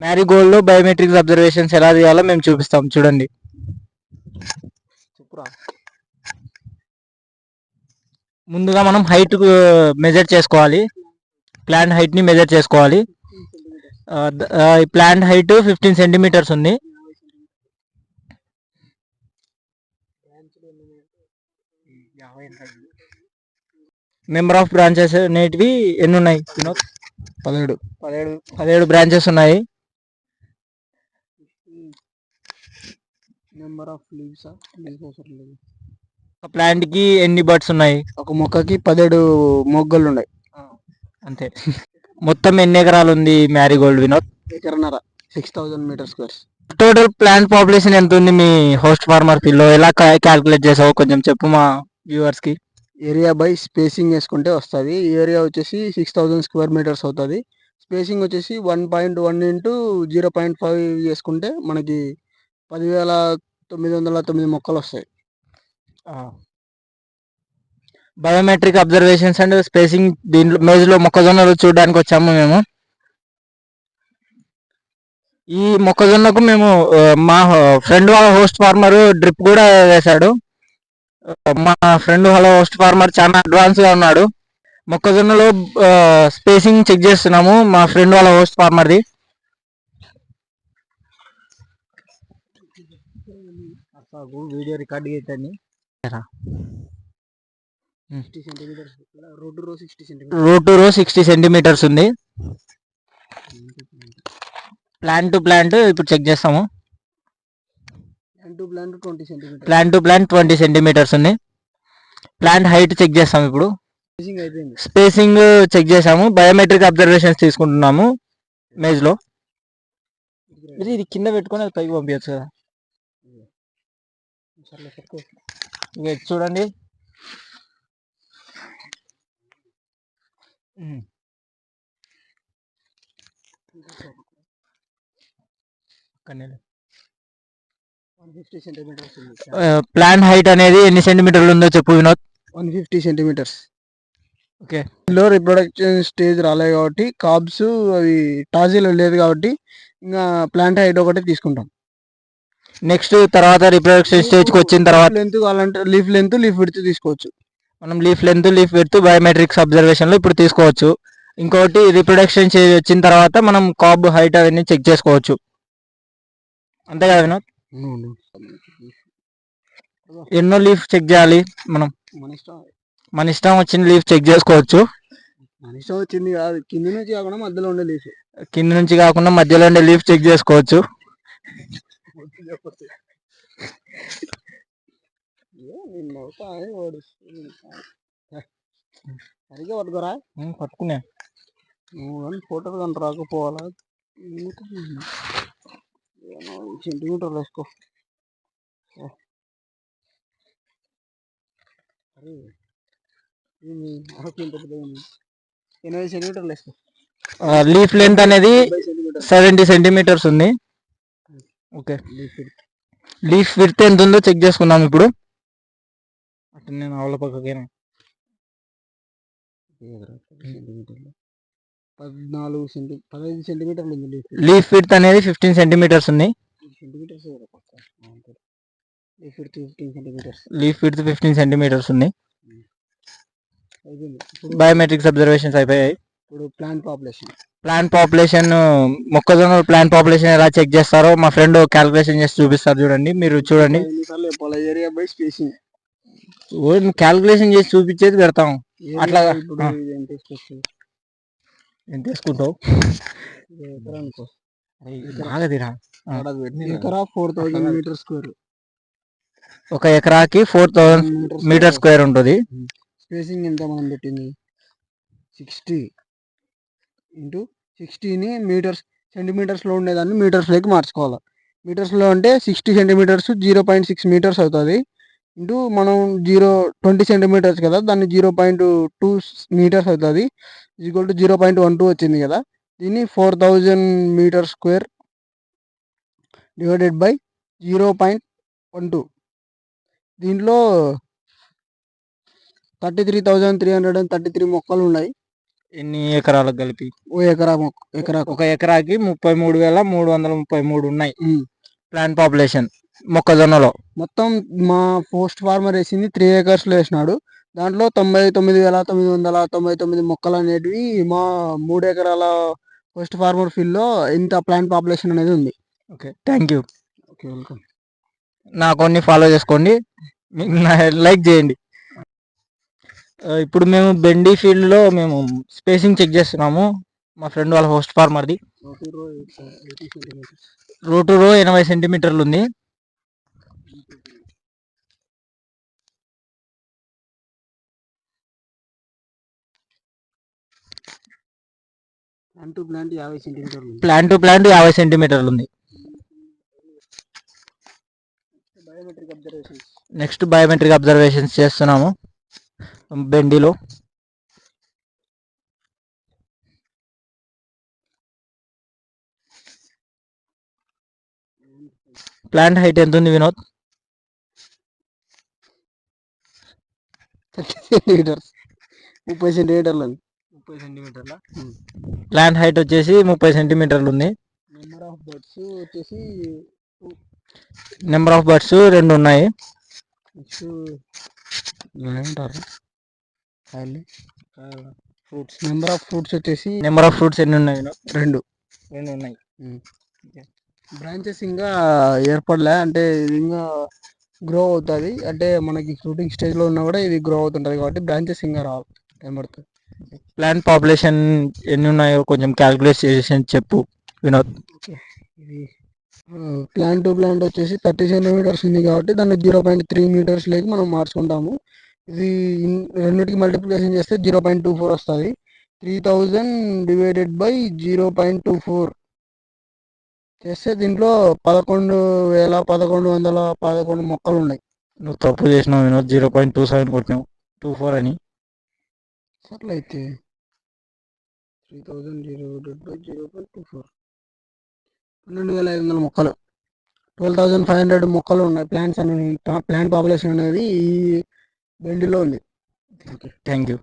మ్యారీగోల్డ్లో biometrics observations ఎలా చేయాలో మేము చూపిస్తాం చూడండి. ముందుగా మనం హైట్ మెజర్ చేసుకోవాలి. ప్లాంట్ హైట్ని మెజర్ చేసుకోవాలి. ప్లాంట్ హైట్ 15 సెంటీమీటర్స్ ఉంది. నెంబర్ ఆఫ్ బ్రాంచెస్ అనేటివి ఎన్ని ఉన్నాయి? 17 బ్రాంచెస్ ఉన్నాయి. నెంబర్ ఆఫ్ లీవ్స్ ఒక ప్లాంట్ కి ఎన్ని బర్డ్స్ ఉన్నాయి? ఒక మొక్కకి 17 మొగ్గలు ఉన్నాయి అంతే. మొత్తం ఎన్ని ఎకరాలు ఉంది మ్యారీగోల్డ్ వినోద్? ఎకరన్నర, 6000 metre squares. Total plant population ఎంత ఉంది మీ హోస్ట్ ఫార్మర్ ఫీల్డ్ లో? ఎలా క్యాల్కులేట్ చేసావు కొంచెం చెప్పు మా వ్యూవర్స్ కి. ఏరియా బై స్పేసింగ్ వేసుకుంటే వస్తుంది. ఏరియా వచ్చేసి 6000 స్క్వేర్ మీటర్స్ అవుతుంది. స్పేసింగ్ వచ్చేసి 1.1 ఇంటూ 0.5 వేసుకుంటే మనకి 10,909 మొక్కలు వస్తాయి. బయోమెట్రిక్ అబ్జర్వేషన్స్ అండ్ స్పేసింగ్ దీంట్లో మేజ్లో మొక్కజొన్నలు చూడడానికి వచ్చాము మేము. ఈ మొక్కజొన్నకు మేము మా ఫ్రెండ్ వాళ్ళ హోస్ట్ ఫార్మర్ డ్రిప్ కూడా వేశాడు. మా ఫ్రెండ్ వాళ్ళ హోస్ట్ ఫార్మర్ చాలా అడ్వాన్స్గా ఉన్నాడు. మొక్కజొన్నలో స్పేసింగ్ చెక్ చేస్తున్నాము మా ఫ్రెండ్ వాళ్ళ హోస్ట్ ఫార్మర్ది. వీడియో రికార్డ్ అవుతుంది. రో టు రో 60 సెంటీమీటర్స్ ఉంది. ప్లాంట్ టు ప్లాంట్ ఇప్పుడు చెక్ చేస్తాము. ప్లాంట్ టు ప్లాంట్ 20 సెంటీమీటర్స్ ఉంది. ప్లాంట్ హైట్ చెక్ చేస్తాము ఇప్పుడు. స్పేసింగ్ చెక్ చేసాము. బయోమెట్రిక్ అబ్జర్వేషన్స్ తీసుకుంటున్నాము మేజ్లో. ఇది కింద పెట్టుకొని అది పైకి పంపించచ్చు కదా. చూడండి, ప్లాంట్ హైట్ అనేది ఎన్ని సెంటీమీటర్లు ఉందో చెప్పు వినోద్. 150 సెంటీమీటర్స్. ఓకే. లో రిప్రొడక్షన్ స్టేజ్ రాలేదు కాబట్టి, కాబ్స్ అవి టాజిల్ లేదు కాబట్టి ఇంకా ప్లాంట్ హైట్ ఒకటి తీసుకుంటాం. నెక్స్ట్ తర్వాత రిప్రొడక్షన్ స్టేజ్కి వచ్చిన తర్వాత లెంత్ కావాలంటే లీఫ్ లెంత్, లీఫ్ విడ్త్ తీసుకోవచ్చు. మనం leaf length, leaf width biometrics అబ్జర్వేషన్లో ఇప్పుడు తీసుకోవచ్చు. ఇంకోటి రిప్రొడక్షన్ స్టేజ్ వచ్చిన తర్వాత మనం కాబ్ హైట్ అవన్నీ చెక్ చేసుకోవచ్చు. అంతే కదా వినోద్? ఎన్నో లీఫ్ చెక్ చేయాలి మనం? మన ఇష్టం వచ్చిన లీఫ్ చెక్ చేసుకోవచ్చు. మన ఇష్టం వచ్చింది కాదు, కింది నుంచి కాకుండా మధ్యలో ఉండే లీఫ్. కింది నుంచి కాకుండా మధ్యలో ఉండే లీఫ్ చెక్ చేసుకోవచ్చు. సరిగ్గా పట్టుకోరా. పట్టుకునే ఫోటోలు కానీ రాకపోవాలా. సెంటీమీటర్లు వేసుకో. 80 సెంటీమీటర్లు వేసుకో. లీఫ్ లెంత్ అనేది 70 సెంటీమీటర్స్ ఉంది. ఓకే. లీఫ్ విడ్త్ ఎంత ఉందో చెక్ చేసుకుందాం ఇప్పుడు. అటు నేను ఆవుల పక్కకేనా 15 సెంటీమీటర్లు ఉంది. లీఫ్ విడ్త్ అనేది 15 సెంటీమీటర్స్ ఉంది. లీఫ్ విడ్త్ 15 సెంటీమీటర్స్ ఉంది. బయోమెట్రిక్స్ అబ్జర్వేషన్స్ అయిపోయాయి. ఇప్పుడు ప్లాంట్ పాపులేషన్ మొక్కజొన్న ప్లాంట్ పాపులేషన్ ఎలా చెక్ చేస్తారో మా ఫ్రెండ్ క్యాల్కులేషన్ చేసి చూపిస్తారు చూడండి. మీరు చూడండి. ఏరియా బై స్పేసింగ్ క్యాల్కులేషన్ చేసి చూపించేది పెడతాం. అట్లా ఎంత తీసుకుంటావు? ఎకరా 4000 మీటర్ స్క్వేర్. ఒక ఎకరాకి 4000 మీటర్ స్క్వేర్ ఉంటుంది. స్పేసింగ్ ఎంత మనం పెట్టింది? 60 ఇంటూ 60ని మీటర్స్, సెంటీమీటర్స్లో ఉండేదాన్ని మీటర్స్లోకి మార్చుకోవాలి. మీటర్స్లో అంటే 60 సెంటీమీటర్స్ 0.6 మీటర్స్ అవుతుంది. ఇంటూ మనం 20 సెంటీమీటర్స్ కదా, దాన్ని 0.2 మీటర్స్ అవుతుంది. ఈక్వల్ టు 0.12 వచ్చింది కదా. దీన్ని 4000 మీటర్ స్క్వేర్ డివైడెడ్ బై 0.12. దీంట్లో 33,333 మొక్కలు ఉన్నాయి. ఎన్ని ఎకరాలకు కలిపి? ఓ ఎకరాకు ఒక ఎకరాకి 33,333 ఉన్నాయి ప్లాంట్ పాపులేషన్ మొక్కజొన్నలో. మొత్తం మా పోస్ట్ ఫార్మర్ వేసింది 3 acres లో వేసినాడు. దాంట్లో 99,999 మొక్కలు అనేటివి మా 3 ఎకరాల పోస్ట్ ఫార్మర్ ఫీల్డ్ లో ఇంత ప్లాంట్ పాపులేషన్ అనేది ఉంది. Okay, thank you. Okay, welcome. నా కొన్ని ఫాలో చేసుకోండి, లైక్ చేయండి. ఇప్పుడు మేము బెండి ఫీల్డ్లో మేము స్పేసింగ్ చెక్ చేస్తున్నాము. మా ఫ్రెండ్ వాళ్ళ హోస్ట్ ఫార్మర్ది. రో 80 సెంటీమీటర్లు ఉంది. ప్లాంట్ టు ప్లాంట్ 50 సెంటీమీటర్లు ఉంది. నెక్స్ట్ బయోమెట్రిక్ అబ్జర్వేషన్స్ చేస్తున్నాము బెండిలో. ప్లాంట్ హైట్ ఎంత ఉంది వినోద్? 30 సెంటీమీటర్లు. ప్లాంట్ హైట్ వచ్చేసి 30 సెంటీమీటర్లు ఉంది. నెంబర్ ఆఫ్ బర్డ్స్ 2 ఉన్నాయి. నెంబర్ ఆఫ్ ఫ్రూట్స్ వచ్చేసి ఎన్ని ఉన్నాయి? 2 ఉన్నాయి. బ్రాంచెస్ ఇంకా ఏర్పడలే, అంటే ఇది ఇంకా గ్రో అవుతుంది. అంటే మనకి ఫ్రూటింగ్ స్టేజ్లో ఉన్నా కూడా ఇది గ్రో అవుతుంటుంది కాబట్టి బ్రాంచెస్ ఇంకా టైం పడుతుంది. ప్లాంట్ పాపులేషన్ ఎన్ని ఉన్నాయో కొంచెం క్యాలిక్యులేట్ చేసి చెప్పు వినోద్. ఇది ప్లాంట్ టు ప్లాంట్ వచ్చేసి 30 సెంటీమీటర్స్ ఉంది కాబట్టి దాన్ని 0.3 meters లేకి మనం మార్చుకుంటాము. ఇది రెండింటికి మల్టిప్లికేషన్ చేస్తే 0.24 వస్తుంది. 3000 డివైడెడ్ బై 0.24 చేస్తే దీంట్లో 11,1111 మొక్కలు ఉన్నాయి. నువ్వు తప్పు చేసినావు వినోద్, 0.27 కొట్టినావు, 24 అని. అట్లయితే 3000 డివైడెడ్ బై 0.24 12,500 మొక్కలు, 12,500 మొక్కలు ఉన్నాయి. ప్లాంట్స్ అనేది, ప్లాంట్ పాపులేషన్ అనేది ఈ బెండిలో ఉంది. Thank you.